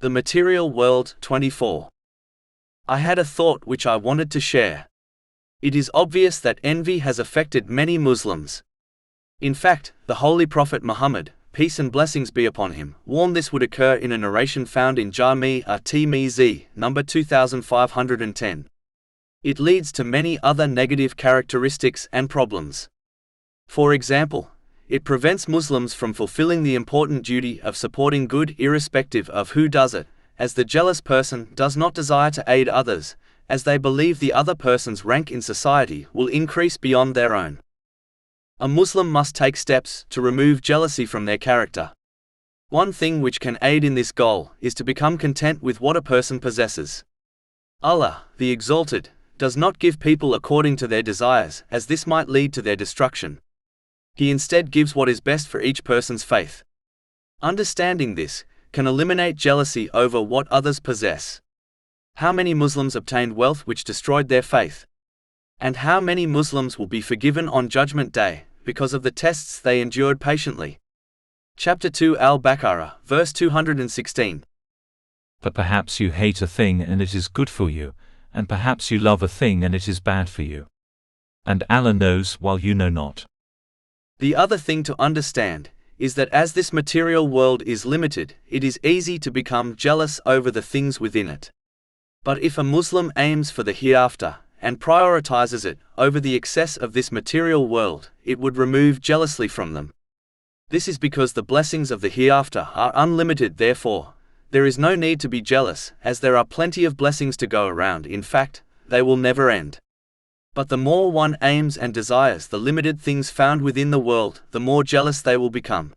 The Material World. 24. I had a thought which I wanted to share. It is obvious that envy has affected many Muslims. In fact, the Holy Prophet Muhammad, peace and blessings be upon him, warned this would occur in a narration found in Jami'a number 2510. It leads to many other negative characteristics and problems. For example, it prevents Muslims from fulfilling the important duty of supporting good irrespective of who does it, as the jealous person does not desire to aid others, as they believe the other person's rank in society will increase beyond their own. A Muslim must take steps to remove jealousy from their character. One thing which can aid in this goal is to become content with what a person possesses. Allah, the Exalted, does not give people according to their desires, as this might lead to their destruction. He instead gives what is best for each person's faith. Understanding this can eliminate jealousy over what others possess. How many Muslims obtained wealth which destroyed their faith? And how many Muslims will be forgiven on Judgment Day because of the tests they endured patiently? Chapter 2 Al-Baqarah, verse 216. But perhaps you hate a thing and it is good for you, and perhaps you love a thing and it is bad for you. And Allah knows while you know not. The other thing to understand is that as this material world is limited, it is easy to become jealous over the things within it. But if a Muslim aims for the hereafter, and prioritizes it over the excess of this material world, it would remove jealousy from them. This is because the blessings of the hereafter are unlimited, therefore, there is no need to be jealous, as there are plenty of blessings to go around. In fact, they will never end. But the more one aims and desires the limited things found within the world, the more jealous they will become.